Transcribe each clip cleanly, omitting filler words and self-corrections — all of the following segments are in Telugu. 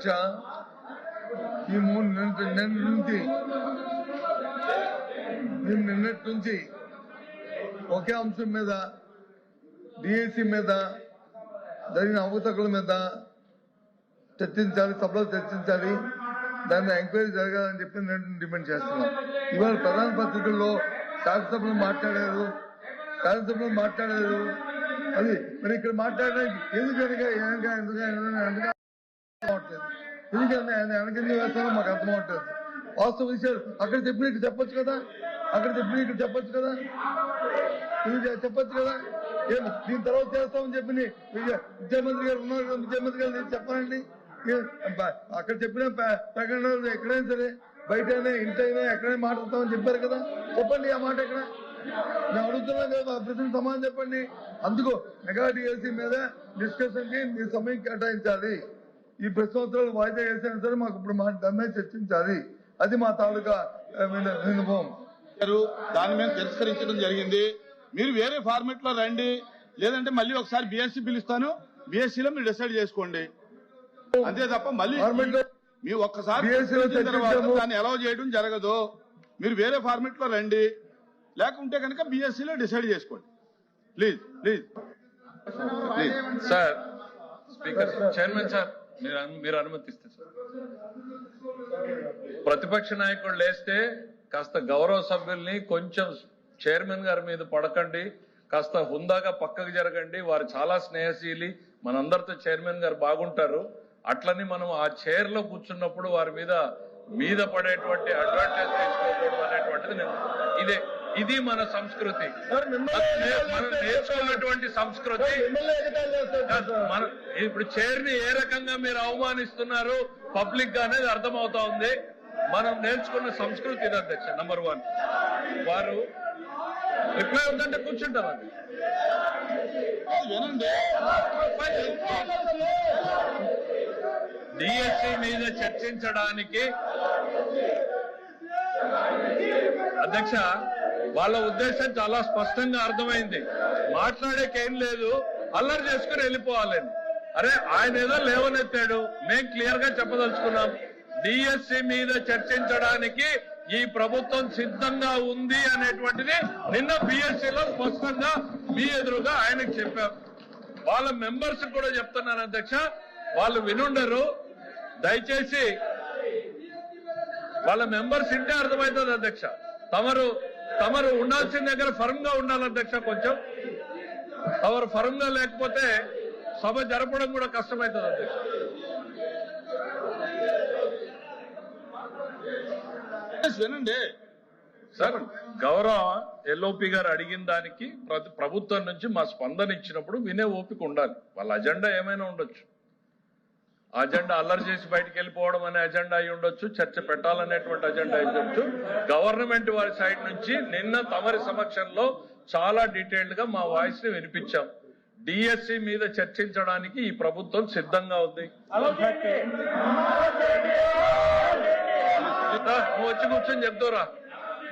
అధ్యక్ష ఈ నిన్నటి నుంచి ఒకే అంశం మీద డిఎస్సి మీద జరిగిన అవకతవకల మీద చర్చించాలి, సభలో చర్చించాలి, దాన్ని ఎంక్వైరీ జరగాలని చెప్పి నేను డిమాండ్ చేస్తున్నాం. ఇవాళ ప్రధాన పత్రికల్లో శాసనసభలో మాట్లాడారు అది మరి ఇక్కడ మాట్లాడడానికి ఎందుకనగా వెనకంగా వేస్తారో మాకు అర్థమవుతుంది. వాస్తవ విషయాలు అక్కడ చెప్పిన ఇక్కడ చెప్పొచ్చు కదా, చెప్పొచ్చు కదా. దీని తర్వాత చేస్తామని చెప్పి ముఖ్యమంత్రి గారు ఉన్నారు కదా, ముఖ్యమంత్రి గారు చెప్పాలండి. అక్కడ చెప్పిన ప్రకటనలు ఎక్కడైనా సరే బయటైనా ఇంటైనా ఎక్కడైనా మాట్లాడతామని చెప్పారు కదా, చెప్పండి ఆ మాట ఎక్కడ. మేము అడుగుతున్నాం కదా, ప్రశ్న సమాధానం చెప్పండి. అందుకు మెగా డిఎల్సీ మీద డిస్కషన్ కి మీ సమయం కేటాయించాలి. ఈ ప్రశ్నోత్తరాలు వాయిదా వేసినా సరే మాకు ఇప్పుడు దాని మీద చర్చించాలి. అది మా తాలూకా అనుభవం. దాని మీద తిరస్కరించడం జరిగింది. మీరు వేరే ఫార్మెట్ లో రండి, లేదంటే మళ్ళీ ఒకసారి బీఎస్సీ పిలుస్తాను, బీఎస్సీలో మీరు డిసైడ్ చేసుకోండి. అంతే తప్ప మళ్ళీ మీ ఒక్కసారి దాన్ని అలౌ చేయడం జరగదు. మీరు వేరే ఫార్మెట్ లో రండి, లేకుంటే కనుక బీఎస్సీలో డిసైడ్ చేసుకోండి. Please sir. Speaker chairman sir, మీరు అనుమతిస్తే సార్. ప్రతిపక్ష నాయకుడు లేస్తే కాస్త గౌరవ సభ్యుల్ని కొంచెం చైర్మన్ గారి మీద పడకండి, కాస్త హుందాగా పక్కకు జరగండి. వారు చాలా స్నేహశీలి, మనందరితో చైర్మన్ గారు బాగుంటారు. అట్లని మనం ఆ చైర్ లో కూర్చున్నప్పుడు వారి మీద పడేటువంటి అడ్వాంటేజ్ తీసుకోకూడదు అనేటువంటిది ఇది మన సంస్కృతి, మనం నేర్చుకున్నటువంటి సంస్కృతి. ఇప్పుడు చైర్ ని ఏ రకంగా మీరు అవమానిస్తున్నారు పబ్లిక్ గా అనేది అర్థమవుతా ఉంది. మనం నేర్చుకున్న సంస్కృతి ఇది అధ్యక్ష. నంబర్ 1, వారు రిప్లై ఉందంటే కూర్చుంటాం. అది డిఎస్సి మీద చర్చించడానికి అధ్యక్ష వాళ్ళ ఉద్దేశం చాలా స్పష్టంగా అర్థమైంది. మాట్లాడేకేం లేదు, అల్లరి చేసుకుని వెళ్ళిపోవాలని. అరే ఆయన ఏదో లేవనెత్తాడు, మేం క్లియర్ గా చెప్పదలుచుకున్నాం. డిఎస్సి మీద చర్చించడానికి ఈ ప్రభుత్వం సిద్ధంగా ఉంది అనేటువంటిది నిన్న బిఎస్సిలో స్పష్టంగా మీ ఎదురుగా ఆయనకు చెప్పాం. వాళ్ళ మెంబర్స్ కూడా చెప్తున్నాను అధ్యక్ష, వాళ్ళు వినుండరు. దయచేసి వాళ్ళ మెంబర్స్ ఇంటే అర్థమవుతుంది అధ్యక్ష. తమరు ఉండాల్సిన దగ్గర ఫర్మ్ గా ఉండాలి అధ్యక్ష. కొంచెం తమరు ఫర్మ్ గా లేకపోతే సభ జరపడం కూడా కష్టమవుతుంది అధ్యక్ష. వినండి సార్, గౌరవ ఎల్ఓపి గారు అడిగిన దానికి ప్రభుత్వం నుంచి మా స్పందన ఇచ్చినప్పుడు వినే ఓపిక ఉండాలి. వాళ్ళ అజెండా ఏమైనా ఉండొచ్చు, అజెండా అల్లరి చేసి బయటికి వెళ్ళిపోవడం అనే అజెండా అయి ఉండొచ్చు, చర్చ పెట్టాలనేటువంటి అజెండా అయి ఉండొచ్చు. గవర్నమెంట్ వారి సైడ్ నుంచి నిన్న తమరి సమక్షంలో చాలా డీటెయిల్డ్ గా మా వాయిస్ ని వినిపించాం. డిఎస్సి మీద చర్చించడానికి ఈ ప్రభుత్వం సిద్ధంగా ఉంది.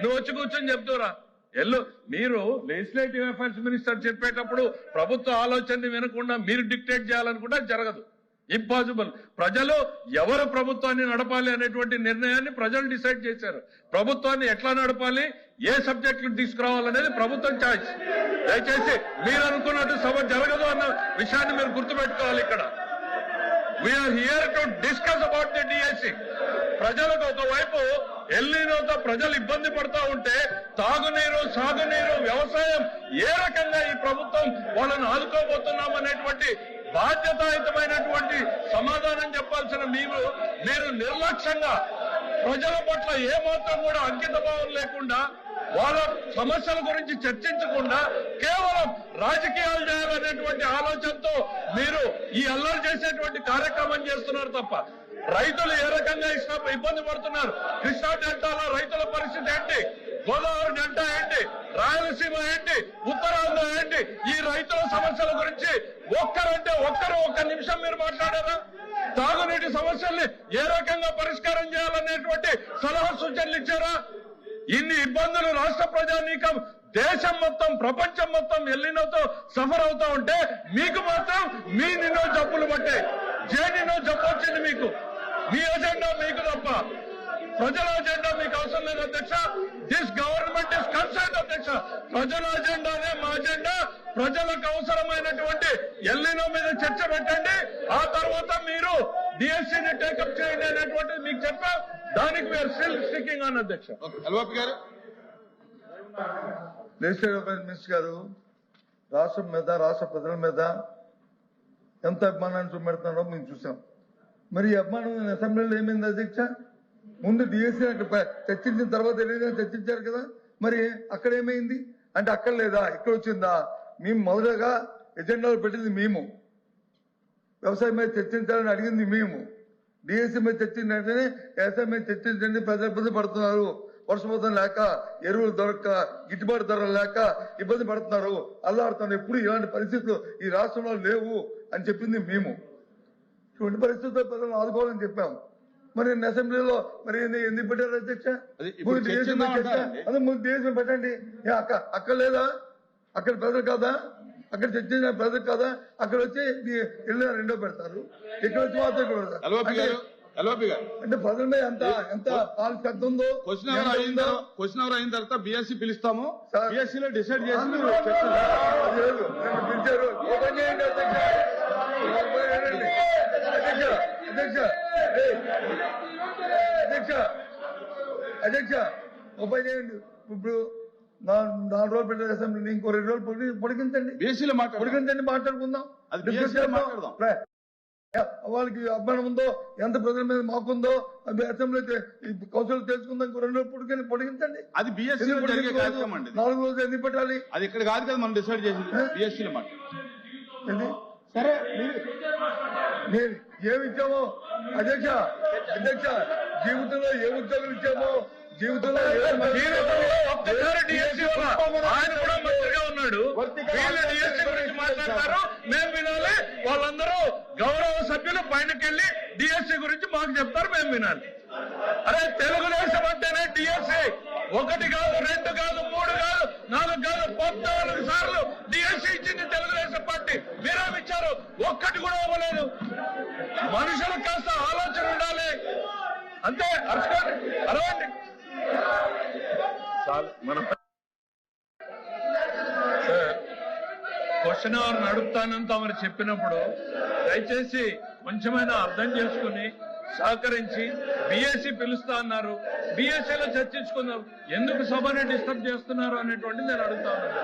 నువ్వు వచ్చి కూర్చొని చెప్తారా మీరు లెజిస్లేటివ్ అఫైర్స్ మినిస్టర్ చెప్పేటప్పుడు ప్రభుత్వ ఆలోచనని వినకుండా మీరు డిక్టేట్ చేయాలనుకుంటే జరగదు. ఇంపాసిబుల్. ప్రజలు ఎవరు ప్రభుత్వాన్ని నడపాలి అనేటువంటి నిర్ణయాన్ని ప్రజలు డిసైడ్ చేశారు. ప్రభుత్వాన్ని ఎట్లా నడపాలి, ఏ సబ్జెక్టులు తీసుకురావాలనేది ప్రభుత్వం చాయిస్. దయచేసి మీరు అనుకున్నట్టు సభ జరగదు అన్న విషయాన్ని మీరు గుర్తుపెట్టుకోవాలి. ఇక్కడ we are here to discuss about the DSC. ప్రజలకు ఒకవైపు ఎల్నినోతో ప్రజలు ఇబ్బంది పడతా ఉంటే తాగునీరు, సాగునీరు, వ్యవసాయం ఏ రకంగా ఈ ప్రభుత్వం వాళ్ళని ఆదుకోబోతున్నాం అనేటువంటి బాధ్యతాయుతమైనటువంటి సమాధానం చెప్పాల్సిన మీరు నిర్లక్ష్యంగా ప్రజల పట్ల ఏమాత్రం కూడా అంకిత భావం లేకుండా వాళ్ళ సమస్యల గురించి చర్చించకుండా కేవలం రాజకీయాలు చేయాలనేటువంటి ఆలోచనతో మీరు ఈ అల్లరి చేసేటువంటి కార్యక్రమం చేస్తున్నారు తప్ప రైతులు ఏ రకంగా ఇబ్బంది పడుతున్నారు, కృష్ణా డెల్టాలో రైతుల పరిస్థితి ఏంటి, గోదావరి డెల్టా ఏంటి, రాయలసీమ ఏంటి, ఉత్తరాంధ్ర ఏంటి, ఈ రైతుల సమస్యల గురించి ఒక్క నిమిషం మీరు మాట్లాడారా? తాగునీటి సమస్యల్ని ఏ రకంగా పరిష్కారం చేయాలనేటువంటి సలహా సూచనలు ఇచ్చారా? ఇన్ని ఇబ్బందులు రాష్ట్ర ప్రజానీకం, దేశం మొత్తం, ప్రపంచం మొత్తం ఎల్లినోతో సఫర్ అవుతా ఉంటే మీకు మాత్రం మీ నిన్నో జబ్బులు పట్టాయి. నిన్నో జబ్బు వచ్చింది మీకు. మీ ఎజెండా మీకు తప్ప ప్రజల అజెండా మీకు అవసరం లేదు అధ్యక్ష. దిస్ గవర్నమెంట్ ఇస్ కన్సర్న్ అధ్యక్ష. ప్రజల అజెండానే మా అజెండా. ప్రజలకు అవసరమైనటువంటి ఎల్లినో మీద చర్చ పెట్టండి. ఆ తర్వాత మీరు డిఎస్సీని టేకప్ చేయండి అనేటువంటిది మీకు చెప్పాం. దానికి వీఆర్ స్టిల్ స్టికింగ్ ఆన్ అధ్యక్ష. ఎల్ఓపి గారు, లెజిస్లేటివ్ అఫైర్స్ మినిస్టర్ గారు రాష్ట్రం మీద రాష్ట్ర ప్రజల మీద ఎంత అభిమానాన్ని చూపెడుతున్నారో మేము చూసాం. మరి ఈ అభిమానం అసెంబ్లీలో ఏమైంది అధ్యక్ష? ముందు డిఎస్సీ చర్చించిన తర్వాత ఏదైనా చర్చించారు కదా, మరి అక్కడ ఏమైంది అంటే అక్కడ లేదా ఇక్కడ వచ్చిందా? మేము మొదటగా ఎజెండాలో పెట్టింది మేము, వ్యవసాయం మీద చర్చించాలని అడిగింది మేము. డిఎస్సీ మీద చర్చించిన వెంటనే వ్యవసాయం మీద చర్చించండి, ప్రజలు ఇబ్బంది పడుతున్నారు, వర్షపాతం లేక, ఎరువులు దొరక్క, గిట్టుబాటు ధరలు లేక ఇబ్బంది పడుతున్నారు, అల్లాడుతున్నారు. ఎప్పుడు ఇలాంటి పరిస్థితులు ఈ రాష్ట్రంలో లేవు అని చెప్పింది మేము. ఇటువంటి పరిస్థితుల్లో ప్రజలను ఆదుకోవాలని చెప్పాం. మరి అసెంబ్లీలో మరి ఎందుకు పెట్టారు అధ్యక్ష? ముందు డిఎస్సీ మీద చర్చ, అదే ముందు డిఎస్సీ పెట్టండి. అక్కడ లేదా? అక్కడ ప్రజలు కాదా? అక్కడ చర్చించిన ప్రజలు కాదా? అక్కడ వచ్చి రెండో పెడతారు, ఇక్కడ వచ్చి మాత్రం ఇక్కడ పెడతారు. ఎల్ఓపి గారు అంటే ప్రజల మీద ఎంత శ్రద్ధ ఉందో. క్వశ్చన్ అవర్ అయిన తర్వాత బిఎస్సీ పిలుస్తాము, బిఎస్సీలో డిసైడ్ చేసి మీరు పిలిచారు. ఓపెన్ చేయండి అధ్యక్ష. అధ్యక్ష అధ్యక్ష అధ్యక్ష ఓపెన్ చేయండి. ఇప్పుడు 4 రోజులు పెట్టిన అసెంబ్లీని ఇంకో 2 రోజులు పొడిగించండి. బిఎస్సీలో పొడిగించండి, మాట్లాడుకుందాం. అది బిఎస్సీలో మాట్లాడదాం. వాళ్ళకి అభిమానం ఉందో, ఎంత ప్రజల మీద మాకుందో అసెంబ్లీ కౌన్సిల్ తెలుసుకుందాం. ఇంకో 2 రోజులు పొడిగించండి. అది బిఎస్సీలో జరిగే కార్యక్రమం అండి. 4 రోజులు ఎందుకు పెట్టాలి? అది ఇక్కడ కాదు కదా మనం డిసైడ్ చేసింది, బిఎస్సీలో మాట్లాడు. సరే నేను ఏమి ఇచ్చామో అధ్యక్ష జీవితంలో ఏ ఉద్యోగులు ఇచ్చామో, జీవితంలో ఒక్కసారి డిఎస్సీ ఆయన కూడా మంత్రిగా ఉన్నాడు. వీళ్ళు డిఎస్సీ గురించి మాట్లాడతారు, మేము వినాలి. వాళ్ళందరూ గౌరవ సభ్యులు పైనకెళ్లి డిఎస్సీ గురించి మాకు చెప్తారు, మేము వినాలి. అరే తెలుగుదేశం అంటేనే డిఎస్సీ 1 కాదు, 2 కాదు, 3 కాదు, 4 కాదు, 14 సార్లు డిఎస్సీ ఇచ్చింది తెలుగుదేశం పార్టీ. మీరేమిచ్చారు? ఒక్కటి కూడా అవ్వలేదు. మనుషులకు కాస్త ఆలోచన ఉండాలి అంతే. అరవండి మనం క్వశ్చన్ అవర్ నడుపుతానంత మరి చెప్పినప్పుడు దయచేసి కొంచెమైనా అర్థం చేసుకుని సహకరించి బిఎస్సీ పిలుస్తా అన్నారు, బిఎస్సీలో చర్చించుకుందాం. ఎందుకు సభని డిస్టర్బ్ చేస్తున్నారు అనేటువంటి నేను అడుగుతా ఉన్నాను.